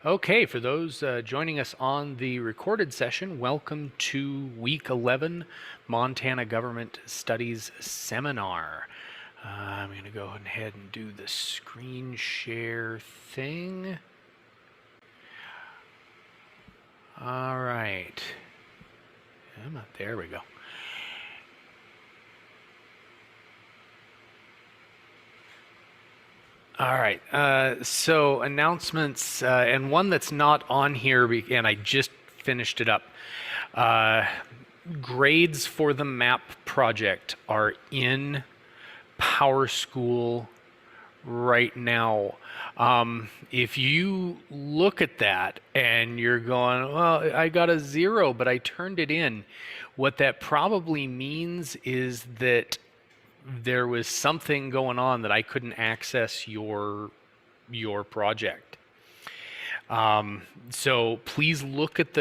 Okay, for those joining us on the recorded session, welcome to Week 11 Montana Government Studies Seminar. I'm going to go ahead and do the screen share thing. All right. There we go. All right. So announcements, and one that's not on here, and I just finished it up. Grades for the map project are in PowerSchool right now. If you look at that and you're going, well, I got a 0, but I turned it in, what that probably means is that there was something going on that I couldn't access your project. So please look at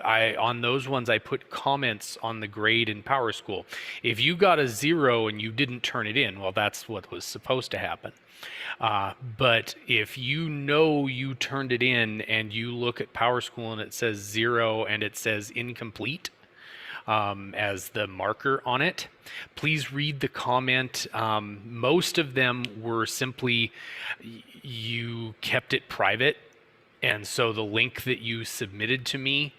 on those ones I put comments on the grade in PowerSchool. If you got a 0 and you didn't turn it in, well, that's what was supposed to happen. But if you know you turned it in and you look at PowerSchool and it says 0 and it says incomplete, as the marker on it, please read the comment. Most of them were simply you kept it private, and so the link that you submitted to me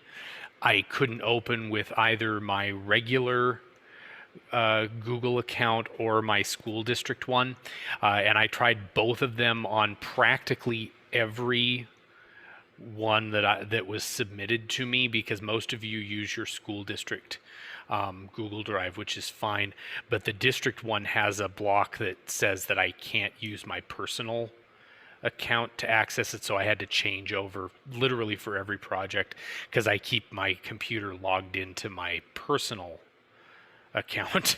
I couldn't open with either my regular Google account or my school district one, and I tried both of them on practically every one that was submitted to me, because most of you use your school district Google Drive, which is fine, but the district one has a block that says that I can't use my personal account to access it, so I had to change over literally for every project because I keep my computer logged into my personal account.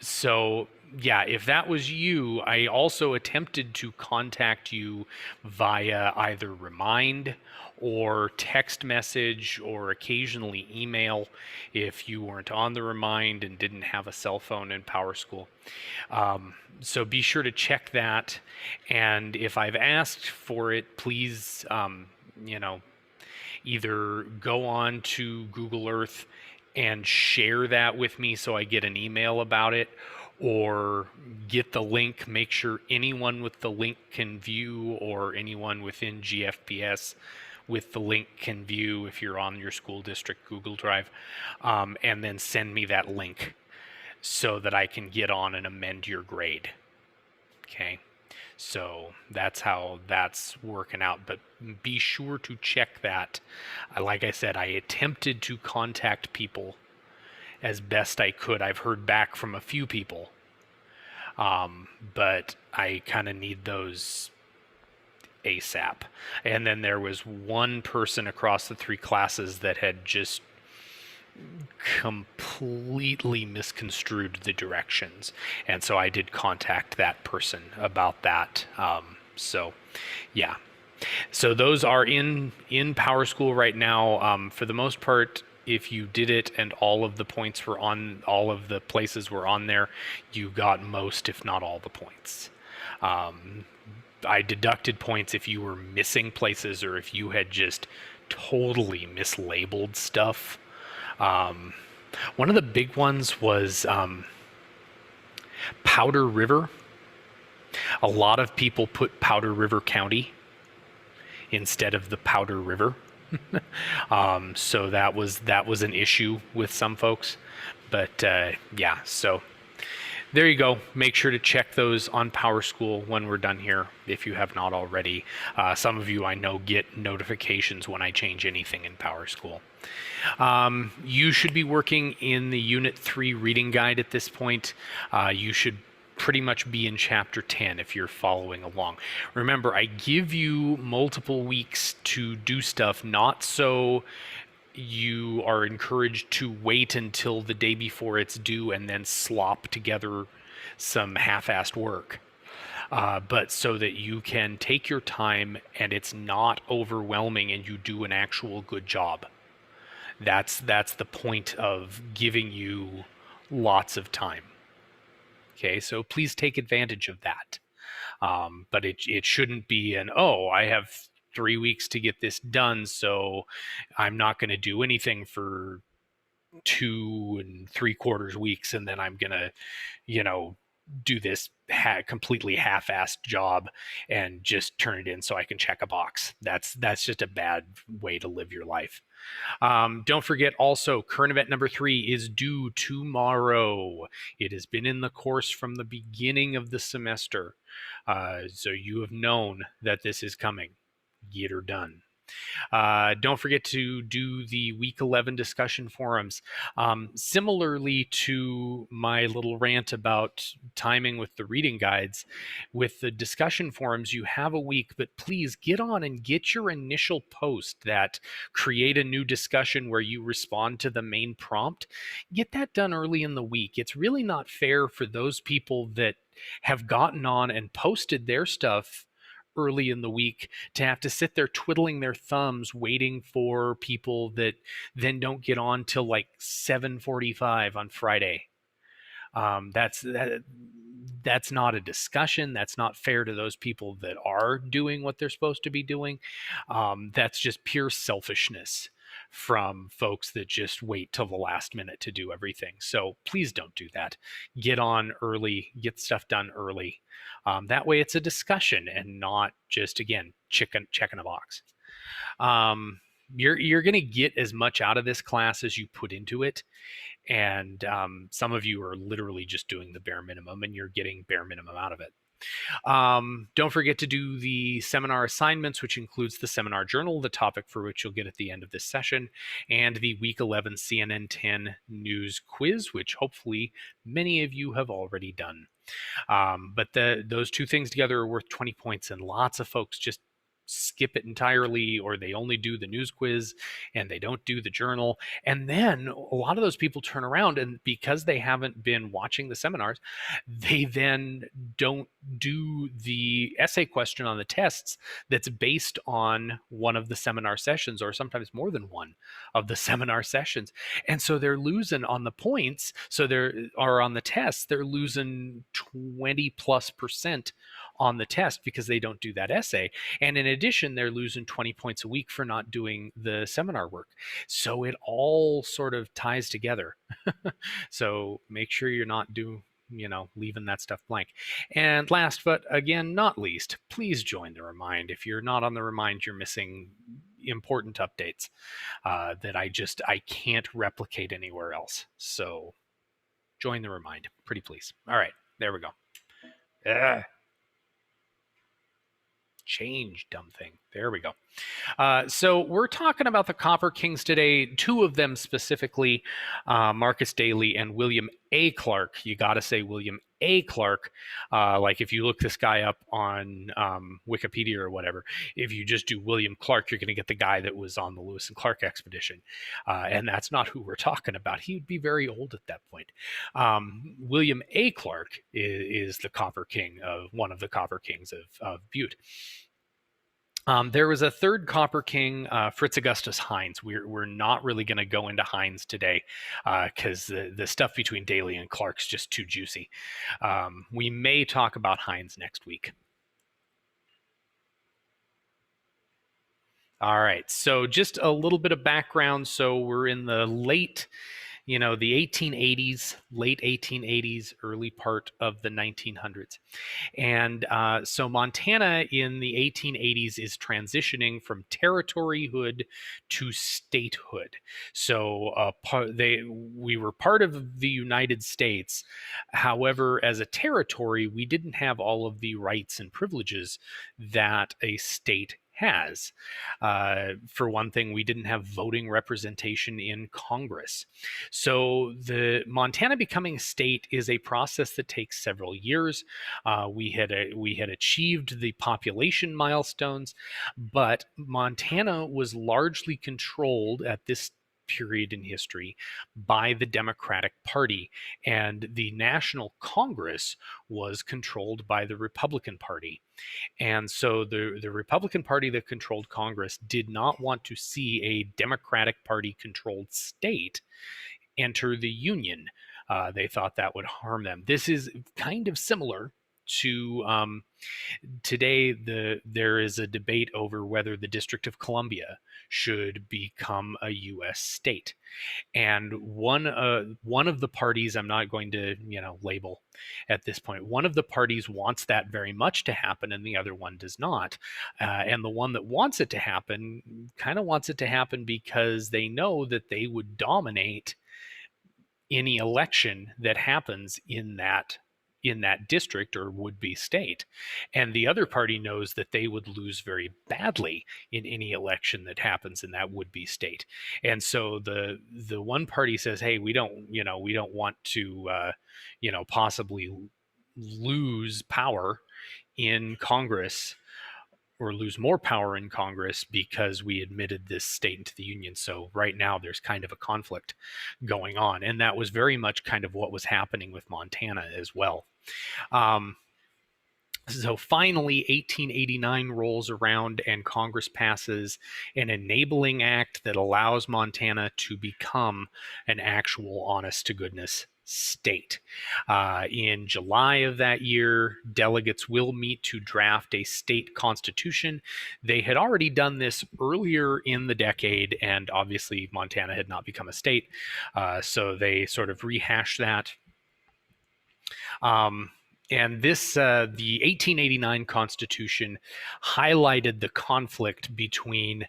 So yeah, if that was you, I also attempted to contact you via either Remind or text message or occasionally email if you weren't on the Remind and didn't have a cell phone in PowerSchool. So be sure to check that. And if I've asked for it, please, either go on to Google Earth and share that with me so I get an email about it, or get the link, make sure anyone with the link can view, or anyone within GFPS with the link can view if you're on your school district Google Drive, and then send me that link so that I can get on and amend your grade. Okay. So that's how that's working out, but be sure to check that. Like I said, I attempted to contact people as best I could. I've heard back from a few people, but I kind of need those ASAP. And then there was one person across the 3 classes that had just completely misconstrued the directions, and so I did contact that person about that. So yeah, so those are in PowerSchool right now. For the most part, if you did it and all of the points were on, all of the places were on there, you got most, if not all, the points. I deducted points if you were missing places or if you had just totally mislabeled stuff. One of the big ones was Powder River. A lot of people put Powder River County instead of the Powder River. So that was an issue with some folks. But yeah, so there you go. Make sure to check those on PowerSchool when we're done here if you have not already. Some of you I know get notifications when I change anything in PowerSchool. You should be working in the Unit 3 reading guide at this point. You should pretty much be in Chapter 10 if you're following along. Remember, I give you multiple weeks to do stuff, not so you are encouraged to wait until the day before it's due and then slop together some half-assed work, but so that you can take your time and it's not overwhelming and you do an actual good job. That's the point of giving you lots of time. Okay, so please take advantage of that. But it shouldn't be I have 3 weeks to get this done, so I'm not going to do anything for 2 3/4 weeks, and then I'm going to, you know, do this completely half-assed job and just turn it in so I can check a box. That's just a bad way to live your life. Don't forget also, current event number 3 is due tomorrow. It has been in the course from the beginning of the semester. So you have known that this is coming. Get her done. Don't forget to do the week 11 discussion forums. Similarly to my little rant about timing with the reading guides, with the discussion forums, you have a week, but please get on and get your initial post that create a new discussion where you respond to the main prompt. Get that done early in the week. It's really not fair for those people that have gotten on and posted their stuff early in the week to have to sit there twiddling their thumbs waiting for people that then don't get on till like 7:45 on Friday. That's not a discussion. That's not fair to those people that are doing what they're supposed to be doing. That's just pure selfishness from folks that just wait till the last minute to do everything. So please don't do that. Get on early, get stuff done early. That way it's a discussion and not just, again, checking a box. You're going to get as much out of this class as you put into it. And some of you are literally just doing the bare minimum, and you're getting bare minimum out of it. Don't forget to do the seminar assignments, which includes the seminar journal, the topic for which you'll get at the end of this session, and the week 11 CNN 10 news quiz, which hopefully many of you have already done. But those two things together are worth 20 points, and lots of folks just skip it entirely, or they only do the news quiz and they don't do the journal. And then a lot of those people turn around, and because they haven't been watching the seminars, they then don't do the essay question on the tests that's based on one of the seminar sessions, or sometimes more than one of the seminar sessions. And so they're losing on the points. So on the tests, they're losing 20+% on the test because they don't do that essay. And in addition, they're losing 20 points a week for not doing the seminar work. So it all sort of ties together. So make sure you're not leaving that stuff blank. And last, but again, not least, please join the Remind. If you're not on the Remind, you're missing important updates that I can't replicate anywhere else. So join the Remind, pretty please. All right, there we go. Change, dumb thing. There we go. So we're talking about the Copper Kings today, two of them specifically, Marcus Daly and William A. Clark. You got to say William A. Clark. Like if you look this guy up on Wikipedia or whatever, if you just do William Clark, you're going to get the guy that was on the Lewis and Clark expedition. And that's not who we're talking about. He would be very old at that point. William A. Clark is the Copper King, one of the Copper Kings of Butte. There was a third Copper King, Fritz Augustus Hines. We're not really going to go into Hines today because the stuff between Daly and Clark's just too juicy. We may talk about Hines next week. All right, so just a little bit of background. So we're in the late 1880s, late 1880s, early part of the 1900s. And so Montana in the 1880s is transitioning from territoryhood to statehood. So we were part of the United States. However, as a territory, we didn't have all of the rights and privileges that a state has. For one thing, we didn't have voting representation in Congress. So the Montana becoming a state is a process that takes several years. We had achieved the population milestones, but Montana was largely controlled at this period in history by the Democratic Party, and the National Congress was controlled by the Republican Party. And so the Republican Party that controlled Congress did not want to see a Democratic Party controlled state enter the Union. They thought that would harm them. This is kind of similar to today, there is a debate over whether the District of Columbia should become a U.S. state. And one of the parties, I'm not going to label at this point, one of the parties wants that very much to happen, and the other one does not. And the one that wants it to happen kind of wants it to happen because they know that they would dominate any election that happens in that district or would-be state. And the other party knows that they would lose very badly in any election that happens in that would-be state. And so the one party says, hey, we don't want to possibly lose power in Congress or lose more power in Congress because we admitted this state into the Union. So right now there's kind of a conflict going on. And that was very much kind of what was happening with Montana as well. So finally, 1889 rolls around and Congress passes an enabling act that allows Montana to become an actual honest-to-goodness state. In July of that year, delegates will meet to draft a state constitution. They had already done this earlier in the decade, and obviously Montana had not become a state, so they sort of rehashed that. And this, the 1889 Constitution highlighted the conflict between,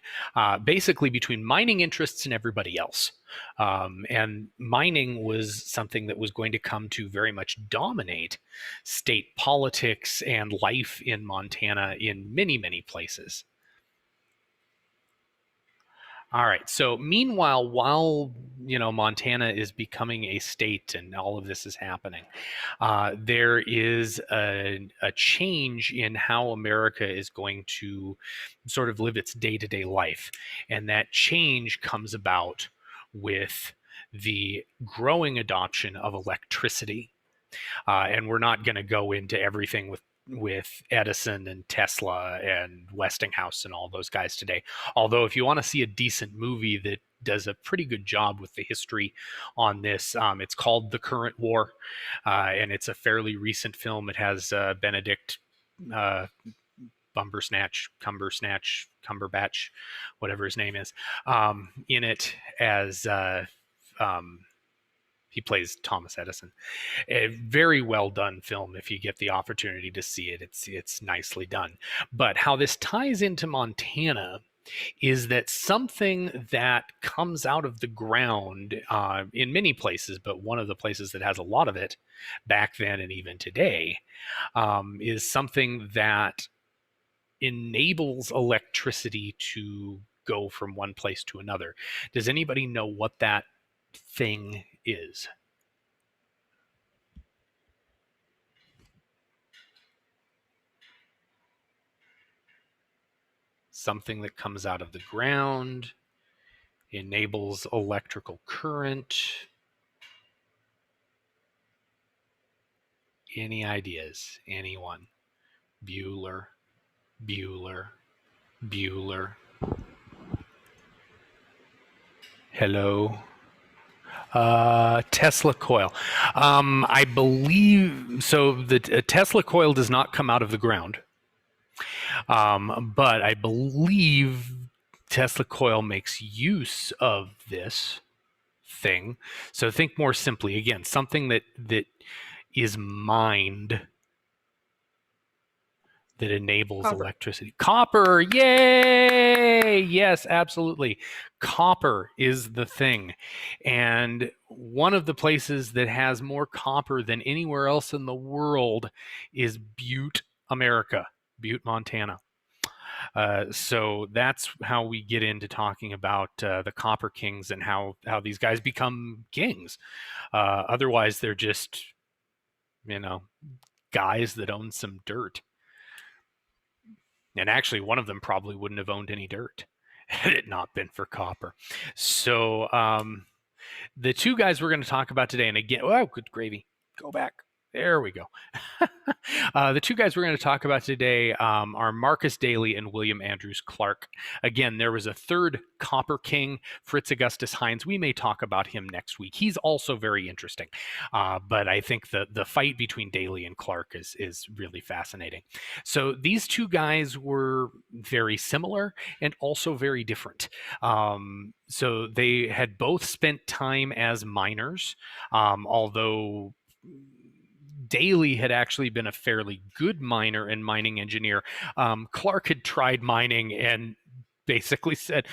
basically between mining interests and everybody else. And mining was something that was going to come to very much dominate state politics and life in Montana in many, many places. All right. So meanwhile, while Montana is becoming a state and all of this is happening, there is a change in how America is going to sort of live its day-to-day life, and that change comes about with the growing adoption of electricity. And we're not going to go into everything with Edison and Tesla and Westinghouse and all those guys today. Although if you want to see a decent movie that does a pretty good job with the history on this, it's called The Current War, and it's a fairly recent film. It has Benedict Cumberbatch, whatever his name is, in it as he plays Thomas Edison. A very well done film. If you get the opportunity to see it, it's nicely done. But how this ties into Montana is that something that comes out of the ground in many places, but one of the places that has a lot of it back then and even today is something that enables electricity to go from one place to another. Does anybody know what that thing is? Something that comes out of the ground, enables electrical current. Any ideas? Anyone? Bueller. Hello? Tesla coil. I believe so. The Tesla coil does not come out of the ground, but I believe Tesla coil makes use of this thing. So think more simply. Again, something that is mined that enables electricity. Copper, yay! Yes, absolutely. Copper is the thing. And one of the places that has more copper than anywhere else in the world is Butte, America, Butte, Montana. So that's how we get into talking about the Copper Kings and how these guys become kings. Otherwise, they're just, guys that own some dirt. And actually, one of them probably wouldn't have owned any dirt had it not been for copper. So the two guys we're going to talk about today, and again, oh, good gravy. Go back. There we go. The two guys we're going to talk about today are Marcus Daly and William Andrews Clark. Again, there was a third Copper King, Fritz Augustus Heinz. We may talk about him next week. He's also very interesting. But I think the fight between Daly and Clark is really fascinating. So these two guys were very similar and also very different. So they had both spent time as miners, although Daly had actually been a fairly good miner and mining engineer. Clark had tried mining and basically said,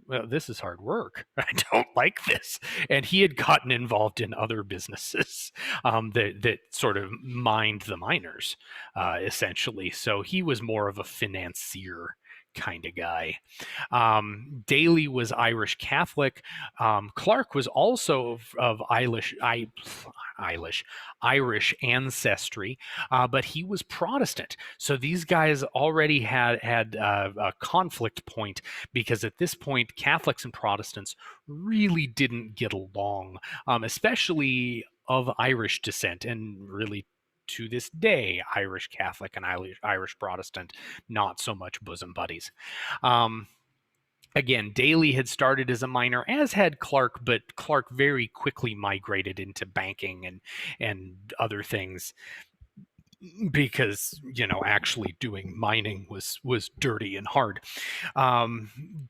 well, this is hard work. I don't like this. And he had gotten involved in other businesses that sort of mined the miners, essentially. So he was more of a financier kind of guy. Daly was Irish Catholic. Clark was also of Irish ancestry, but he was Protestant. So these guys already had a conflict point, because at this point, Catholics and Protestants really didn't get along, especially of Irish descent, and really to this day, Irish Catholic and Irish Protestant, not so much bosom buddies. Again, Daly had started as a miner, as had Clark, but Clark very quickly migrated into banking and other things, because actually doing mining was dirty and hard.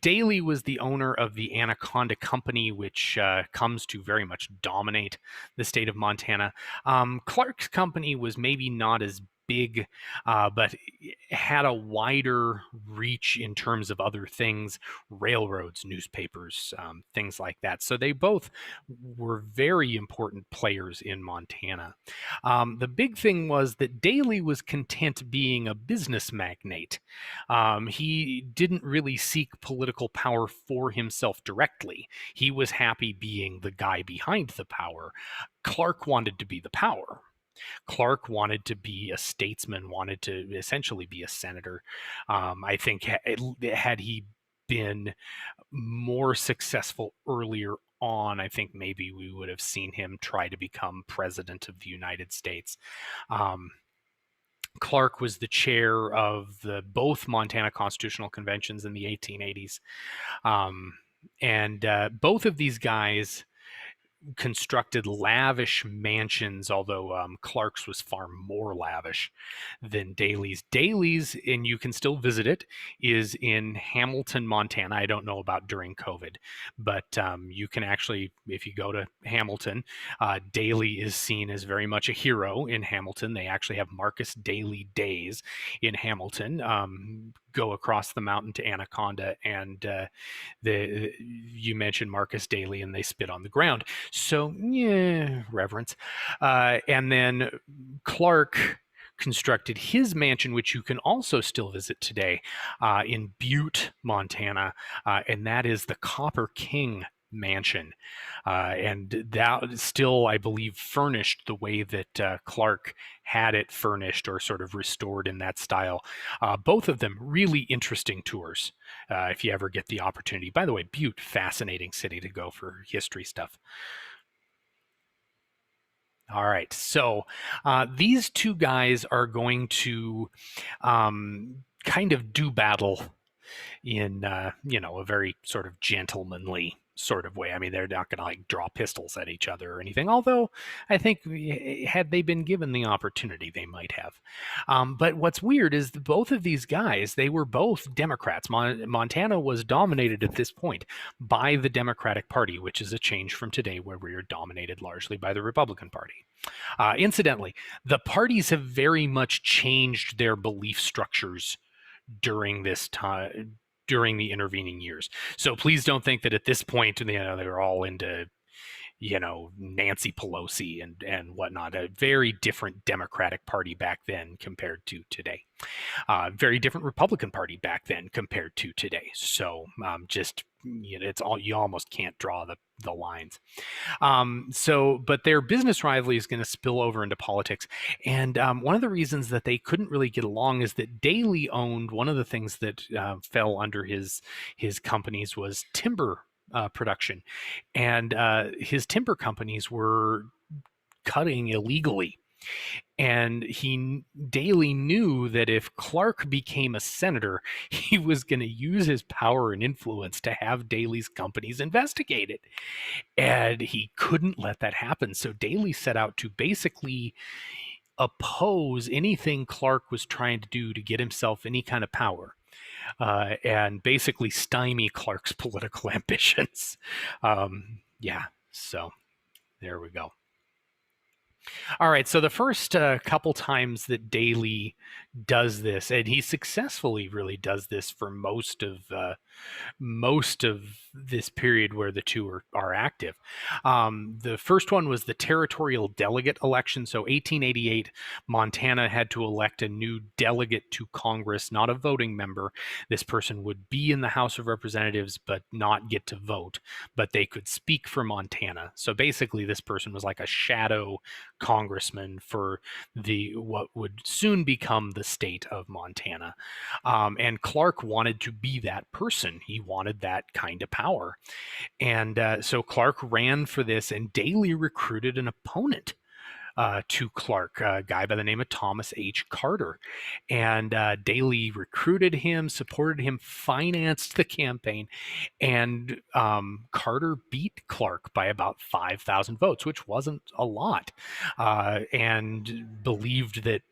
Daly was the owner of the Anaconda Company, which comes to very much dominate the state of Montana. Clark's company was maybe not as big, but had a wider reach in terms of other things, railroads, newspapers, things like that. So they both were very important players in Montana. The big thing was that Daly was content being a business magnate. He didn't really seek political power for himself directly. He was happy being the guy behind the power. Clark wanted to be the power. Clark wanted to be a statesman, wanted to essentially be a senator. I think had he been more successful earlier on, I think maybe we would have seen him try to become president of the United States. Clark was the chair of both Montana Constitutional Conventions in the 1880s. And both of these guys constructed lavish mansions, although Clark's was far more lavish than Daly's. Daly's, and you can still visit it, is in Hamilton, Montana. I don't know about during COVID, but you can actually, if you go to Hamilton, Daly is seen as very much a hero in Hamilton. They actually have Marcus Daly Days in Hamilton. Go across the mountain to Anaconda, and you mentioned Marcus Daly, and they spit on the ground. So, yeah, reverence. And then Clark constructed his mansion, which you can also still visit today, in Butte, Montana, and that is the Copper King Mansion. And that is still, I believe, furnished the way that Clark had it furnished, or sort of restored in that style. Both of them really interesting tours, if you ever get the opportunity. By the way, Butte, fascinating city to go for history stuff. All right, so these two guys are going to kind of do battle in a very sort of gentlemanly sort of way. I mean, they're not going to like draw pistols at each other or anything, although I think had they been given the opportunity, they might have. But what's weird is that both of these guys, they were both Democrats. Montana was dominated at this point by the Democratic Party, which is a change from today, where we are dominated largely by the Republican Party. Incidentally, the parties have very much changed their belief structures during this time, during the intervening years. So please don't think that at this point, they were all into, Nancy Pelosi and whatnot. A very different Democratic Party back then compared to today. Very different Republican Party back then compared to today. So just, it's all, you almost can't draw the lines. But their business rivalry is going to spill over into politics. And one of the reasons that they couldn't really get along is that Daly owned one of the things that fell under his companies was timber production. And his timber companies were cutting illegally And Daly knew that if Clark became a senator, he was going to use his power and influence to have Daly's companies investigated. And he couldn't let that happen. So Daly set out to basically oppose anything Clark was trying to do to get himself any kind of power. And basically stymie Clark's political ambitions. Yeah, so there we go. All right, so the first couple times that Daly does this, and he successfully really does this for most of this period where the two are active. The first one was the territorial delegate election. So 1888, Montana had to elect a new delegate to Congress, not a voting member. This person would be in the House of Representatives, but not get to vote, but they could speak for Montana. So basically, this person was like a shadow congressman for what would soon become the state of Montana. And Clark wanted to be that person. He wanted that kind of power. And so Clark ran for this, and Daly recruited an opponent to Clark, a guy by the name of Thomas H. Carter. And Daly recruited him, supported him, financed the campaign, and Carter beat Clark by about 5,000 votes, which wasn't a lot, and believed that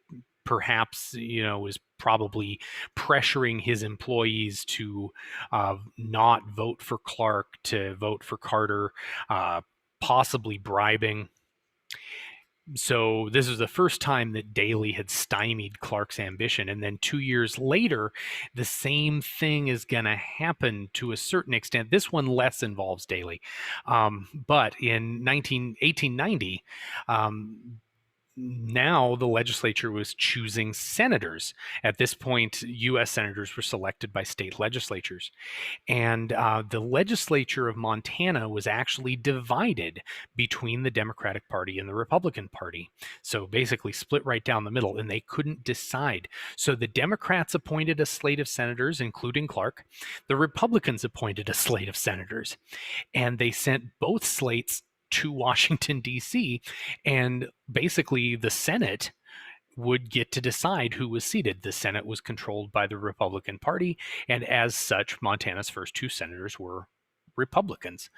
perhaps was probably pressuring his employees to not vote for Clark, to vote for Carter, possibly bribing. So this was the first time that Daly had stymied Clark's ambition. And then 2 years later, the same thing is going to happen to a certain extent. This one less involves Daly. But in 1890, now the legislature was choosing senators. At this point, U.S. senators were selected by state legislatures. And the legislature of Montana was actually divided between the Democratic Party and the Republican Party. So basically split right down the middle, and they couldn't decide. So the Democrats appointed a slate of senators, including Clark. The Republicans appointed a slate of senators. And they sent both slates to Washington, D.C., and basically the Senate would get to decide who was seated. The Senate was controlled by the Republican Party, and as such, Montana's first two senators were Republicans.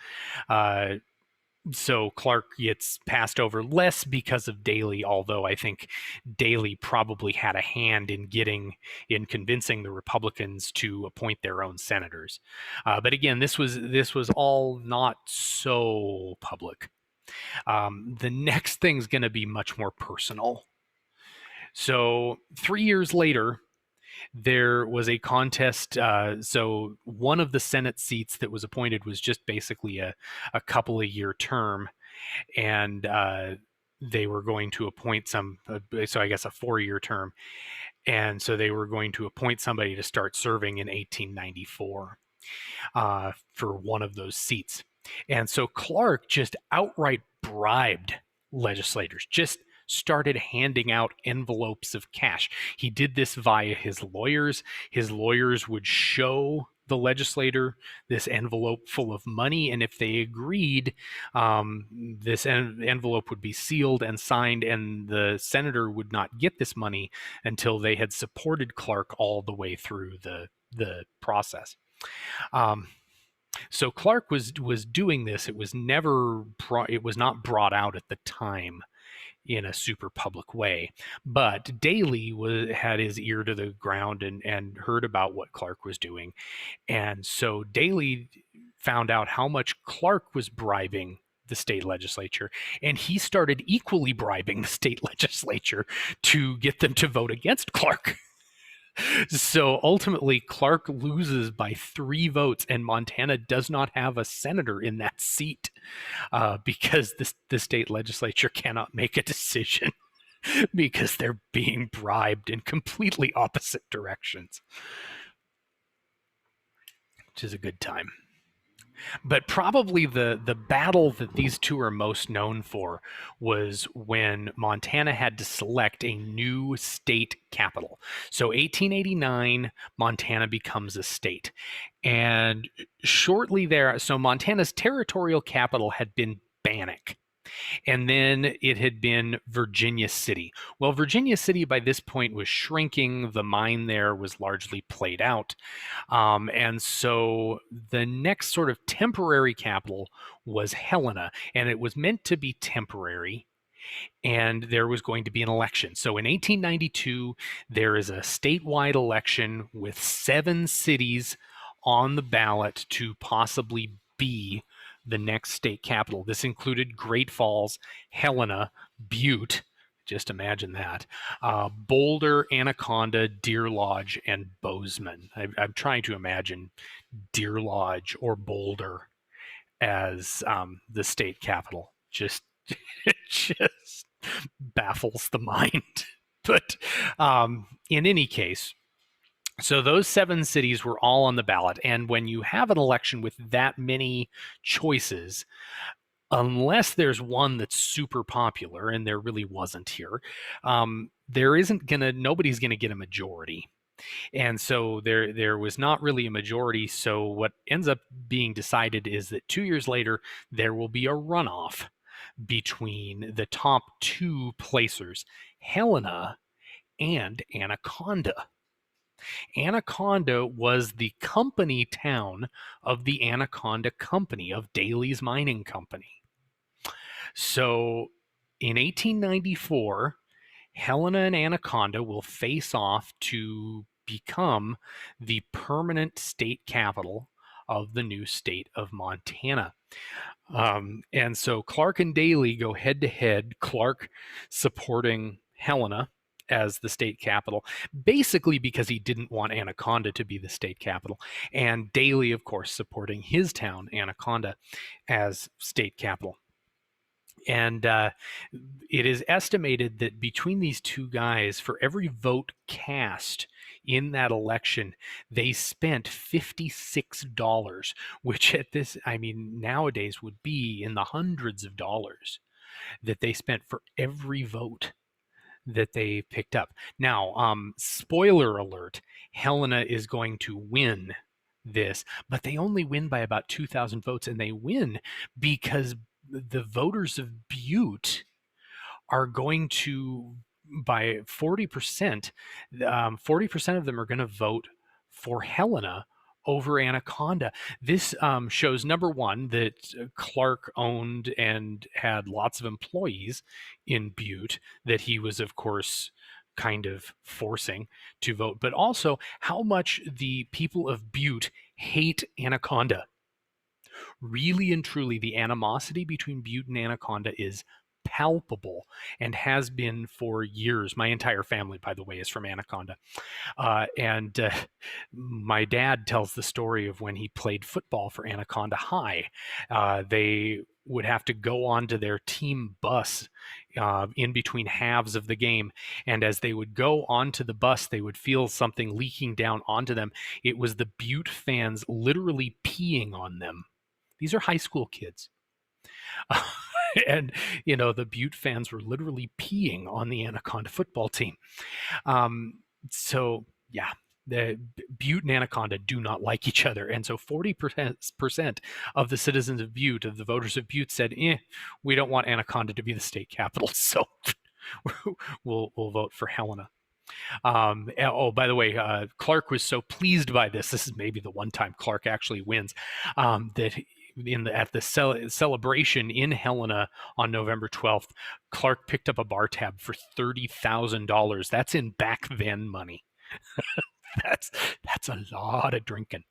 So Clark gets passed over less because of Daly, although I think Daly probably had a hand in convincing the Republicans to appoint their own senators. But again, this was all not so public. The next thing's going to be much more personal. So 3 years later, there was a contest. So one of the Senate seats that was appointed was just basically a couple of year term, and they were going to appoint so I guess a 4-year term, and so they were going to appoint somebody to start serving in 1894 for one of those seats. And so Clark just outright bribed legislators, just started handing out envelopes of cash. He did this via his lawyers. His lawyers would show the legislator this envelope full of money, and if they agreed, this envelope would be sealed and signed, and the senator would not get this money until they had supported Clark all the way through the process. So Clark was doing this. It was not brought out at the time in a super public way, but Daly had his ear to the ground and heard about what Clark was doing, and so Daly found out how much Clark was bribing the state legislature, and he started equally bribing the state legislature to get them to vote against Clark. So ultimately, Clark loses by 3 votes, and Montana does not have a senator in that seat because the state legislature cannot make a decision because they're being bribed in completely opposite directions, which is a good time. But probably the battle that these two are most known for was when Montana had to select a new state capital. So 1889, Montana becomes a state. And shortly there, so Montana's territorial capital had been Bannock. And then it had been Virginia City. Well, Virginia City by this point was shrinking. The mine there was largely played out. And so the next sort of temporary capital was Helena, and it was meant to be temporary, and there was going to be an election. So in 1892, there is a statewide election with 7 cities on the ballot to possibly be the next state capital. This included Great Falls, Helena, Butte. Just imagine that. Boulder, Anaconda, Deer Lodge, and Bozeman. I'm trying to imagine Deer Lodge or Boulder as the state capital. Just, it just baffles the mind. But in any case, so those 7 cities were all on the ballot. And when you have an election with that many choices, unless there's one that's super popular, and there really wasn't here, nobody's gonna get a majority. And so there was not really a majority. So what ends up being decided is that 2 years later, there will be a runoff between the top 2 placers, Helena and Anaconda. Anaconda was the company town of the Anaconda Company, of Daly's Mining Company. So in 1894, Helena and Anaconda will face off to become the permanent state capital of the new state of Montana. And so Clark and Daly go head to head, Clark supporting Helena as the state capital, basically because he didn't want Anaconda to be the state capital, and Daly, of course, supporting his town, Anaconda, as state capital. And it is estimated that between these two guys, for every vote cast in that election, they spent $56, which nowadays would be in the hundreds of dollars that they spent for every vote that they picked up. Now, spoiler alert, Helena is going to win this, but they only win by about 2,000 votes, and they win because the voters of Butte are going to, by 40%, 40% of them are going to vote for Helena over Anaconda. This shows, number one, that Clark owned and had lots of employees in Butte that he was, of course, kind of forcing to vote, but also how much the people of Butte hate Anaconda. Really and truly, the animosity between Butte and Anaconda is palpable and has been for years. My entire family, by the way, is from Anaconda. And my dad tells the story of when he played football for Anaconda High. They would have to go onto their team bus in between halves of the game. And as they would go onto the bus, they would feel something leaking down onto them. It was the Butte fans literally peeing on them. These are high school kids. And, the Butte fans were literally peeing on the Anaconda football team. So, yeah, the Butte and Anaconda do not like each other. And so 40% of the citizens of Butte, of the voters of Butte, said, we don't want Anaconda to be the state capital, so we'll vote for Helena. By the way, Clark was so pleased by this. This is maybe the one time Clark actually wins, that at the celebration in Helena on November 12th, Clark picked up a bar tab for $30,000. That's in back then money. That's a lot of drinking.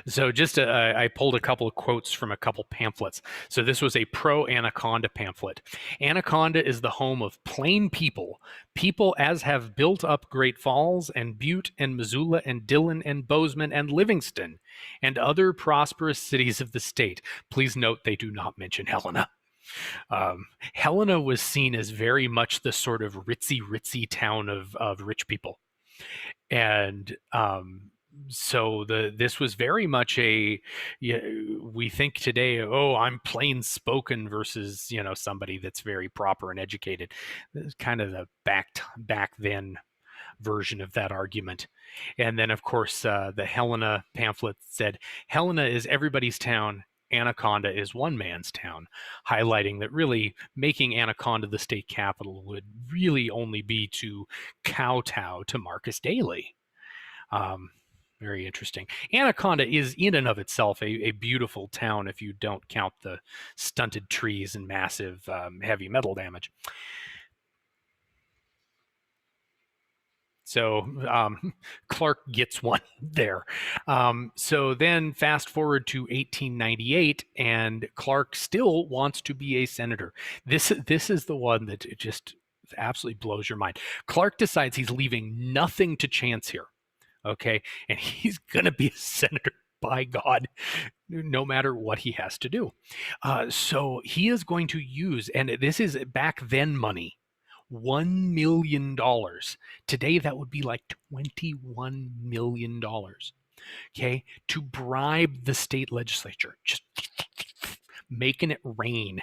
So I pulled a couple of quotes from a couple pamphlets. So this was a pro-Anaconda pamphlet. Anaconda is the home of plain people as have built up Great Falls and Butte and Missoula and Dillon and Bozeman and Livingston and other prosperous cities of the state. Please note they do not mention Helena. Helena was seen as very much the sort of ritzy town of rich people. And so this was very much we think today, I'm plain spoken versus somebody that's very proper and educated. It's kind of the back then version of that argument. And then of course the Helena pamphlet said, Helena is everybody's town, Anaconda is one man's town, highlighting that really making Anaconda the state capital would really only be to kowtow to Marcus Daly. Um, Very interesting. Anaconda is in and of itself a beautiful town if you don't count the stunted trees and massive heavy metal damage. So Clark gets one there. So then fast forward to 1898, and Clark still wants to be a senator. This is the one that it just absolutely blows your mind. Clark decides he's leaving nothing to chance here. Okay, and he's gonna be a senator, by God, no matter what he has to do. So he is going to use, and this is back then money, $1 million. Today, that would be like $21 million. Okay, to bribe the state legislature, just making it rain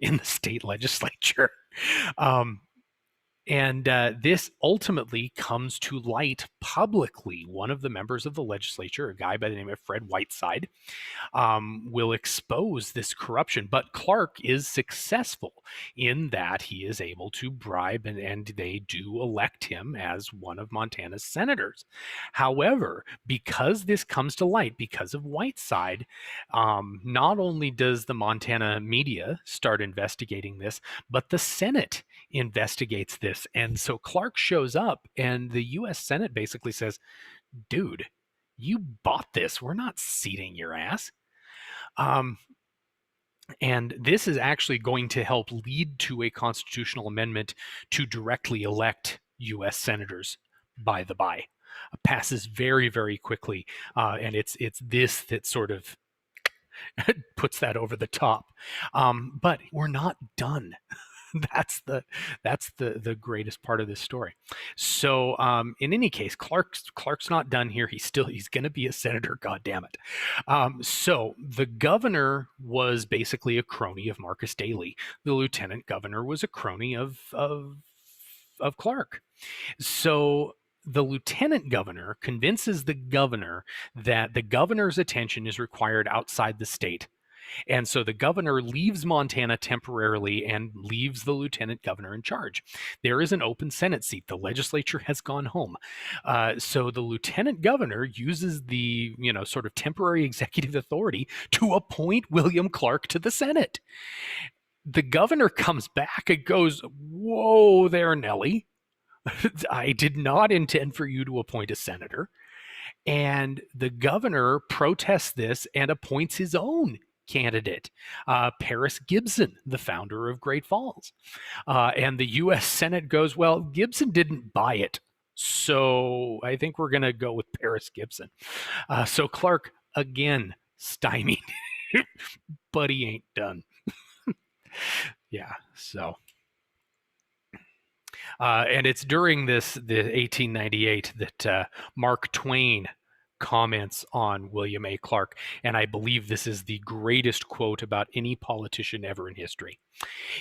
in the state legislature. And this ultimately comes to light publicly. One of the members of the legislature, a guy by the name of Fred Whiteside, will expose this corruption. But Clark is successful in that he is able to bribe, and they do elect him as one of Montana's senators. However, because this comes to light, because of Whiteside, not only does the Montana media start investigating this, but the Senate investigates this. And so Clark shows up, and the U.S. Senate basically says, dude, you bought this. We're not seating your ass. And this is actually going to help lead to a constitutional amendment to directly elect U.S. senators by the by. Passes very, very quickly. And it's this that sort of puts that over the top. But we're not done. That's the greatest part of this story. So in any case, Clark's not done here. He's going to be a senator. God damn it. So the governor was basically a crony of Marcus Daly. The lieutenant governor was a crony of Clark. So the lieutenant governor convinces the governor that the governor's attention is required outside the state. And so the governor leaves Montana temporarily and leaves the lieutenant governor in charge. There is an open Senate seat. The legislature has gone home. So the lieutenant governor uses the, sort of temporary executive authority to appoint William Clark to the Senate. The governor comes back and goes, "Whoa there, Nellie. I did not intend for you to appoint a senator." And the governor protests this and appoints his own candidate, Paris Gibson, the founder of Great Falls. And the U.S. Senate goes, well, Gibson didn't buy it, so I think we're going to go with Paris Gibson. So Clark, again, stymied, but he ain't done. Yeah, so... and it's during the 1898 that Mark Twain comments on William A. Clark, and I believe this is the greatest quote about any politician ever in history.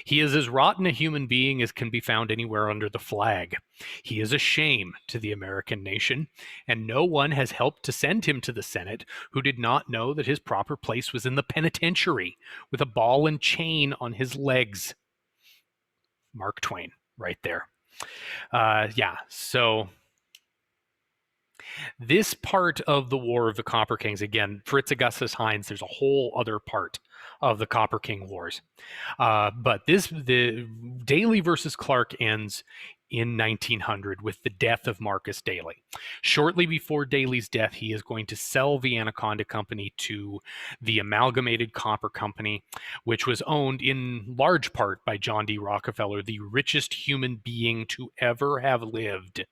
"He is as rotten a human being as can be found anywhere under the flag. He is a shame to the American nation, and no one has helped to send him to the Senate who did not know that his proper place was in the penitentiary with a ball and chain on his legs." Mark Twain, right there. So this part of the War of the Copper Kings, again, Fritz Augustus Heinz, there's a whole other part of the Copper King Wars. But the Daly versus Clark ends in 1900 with the death of Marcus Daly. Shortly before Daly's death, he is going to sell the Anaconda Company to the Amalgamated Copper Company, which was owned in large part by John D. Rockefeller, the richest human being to ever have lived.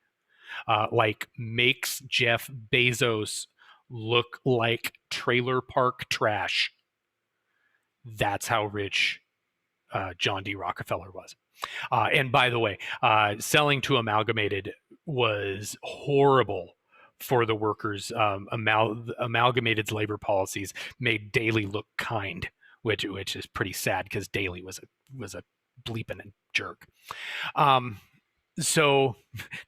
Makes Jeff Bezos look like trailer park trash. That's how rich John D. Rockefeller was. And by the way, selling to Amalgamated was horrible for the workers. Amalgamated's labor policies made Daly look kind, which is pretty sad because Daly was a bleeping jerk. So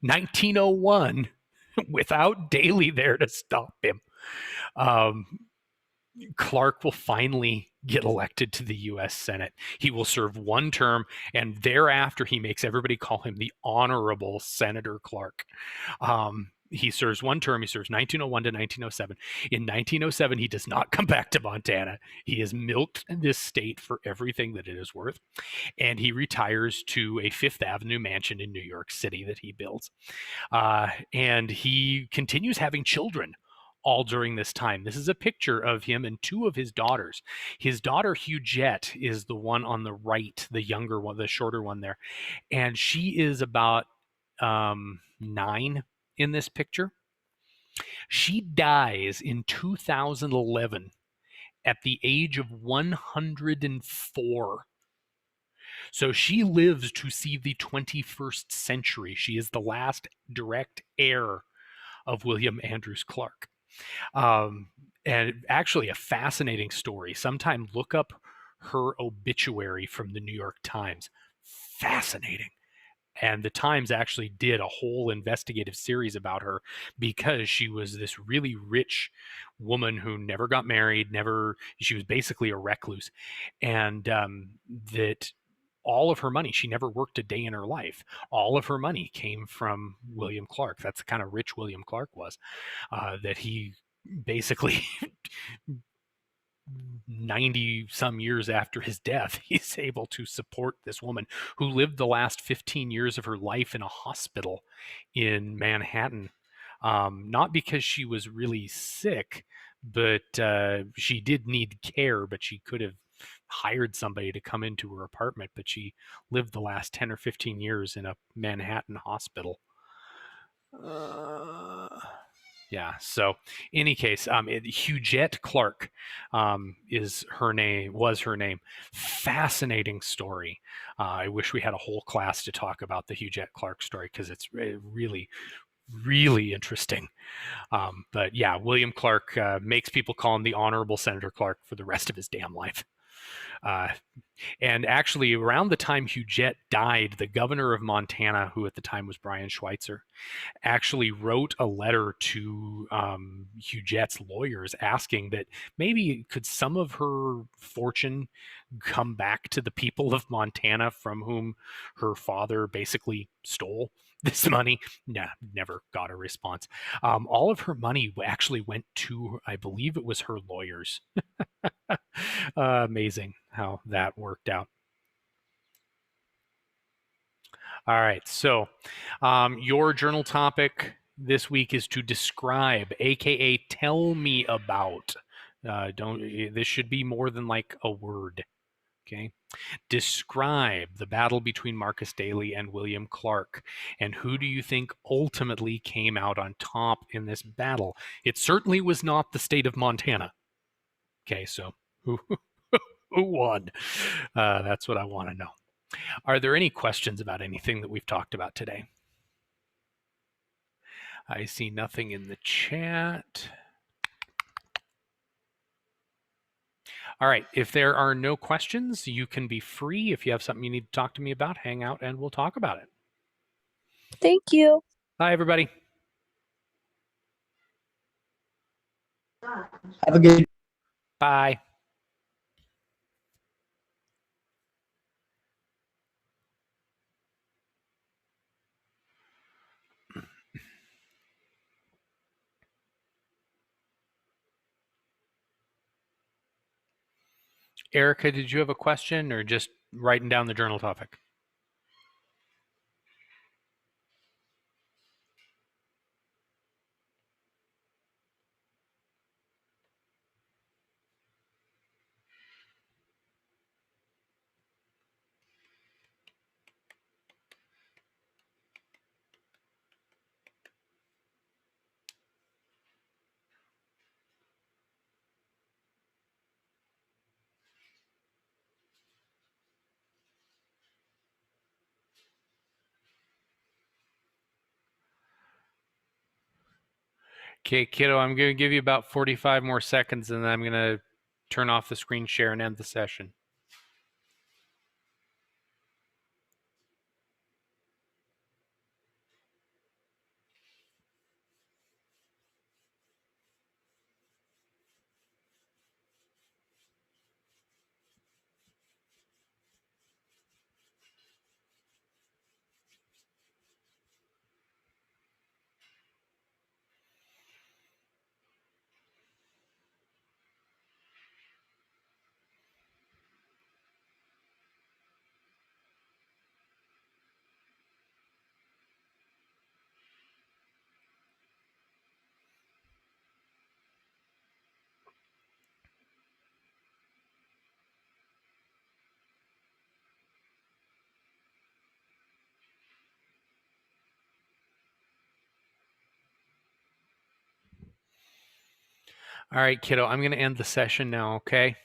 1901, without Daly there to stop him, Clark will finally get elected to the U.S. Senate. He will serve one term, and thereafter he makes everybody call him the Honorable Senator Clark. He serves one term. He serves 1901 to 1907. In 1907, he does not come back to Montana. He has milked this state for everything that it is worth, and he retires to a Fifth Avenue mansion in New York City that he builds. And he continues having children all during this time. This is a picture of him and two of his daughters. His daughter Huguette is the one on the right, the younger one, the shorter one there, and she is about 9 in this picture. She dies in 2011 at the age of 104. So she lives to see the 21st century. She is the last direct heir of William Andrews Clark. And actually, a fascinating story. Sometime look up her obituary from the New York Times. Fascinating. And the Times actually did a whole investigative series about her because she was this really rich woman who never got married, she was basically a recluse. And that all of her money, she never worked a day in her life. All of her money came from William Clark. That's the kind of rich William Clark was, that he basically 90 some years after his death, he's able to support this woman who lived the last 15 years of her life in a hospital in Manhattan. Not because she was really sick, but she did need care, but she could have hired somebody to come into her apartment, but she lived the last 10 or 15 years in a Manhattan hospital. Yeah. So, in any case, Huguette Clark is her name. Was her name? Fascinating story. I wish we had a whole class to talk about the Huguette Clark story because it's really, really interesting. But yeah, William Clark makes people call him the Honorable Senator Clark for the rest of his damn life. And actually, around the time Huguette died, the governor of Montana, who at the time was Brian Schweitzer, actually wrote a letter to Huguette's lawyers asking that maybe could some of her fortune come back to the people of Montana from whom her father basically stole this money. Nah, never got a response. All of her money actually went to, I believe it was her lawyers. Amazing how that worked out. All right, so your journal topic this week is to describe, aka tell me about. This should be more than like a word. Okay, describe the battle between Marcus Daly and William Clark, and who do you think ultimately came out on top in this battle? It certainly was not the state of Montana. Okay, so who who won? That's what I want to know. Are there any questions about anything that we've talked about today? I see nothing in the chat. All right, if there are no questions, you can be free. If you have something you need to talk to me about, hang out and we'll talk about it. Thank you. Bye, everybody. Have a good Bye. Erica, did you have a question or just writing down the journal topic? Okay, kiddo, I'm going to give you about 45 more seconds and then I'm going to turn off the screen share and end the session. All right, kiddo, I'm going to end the session now, okay?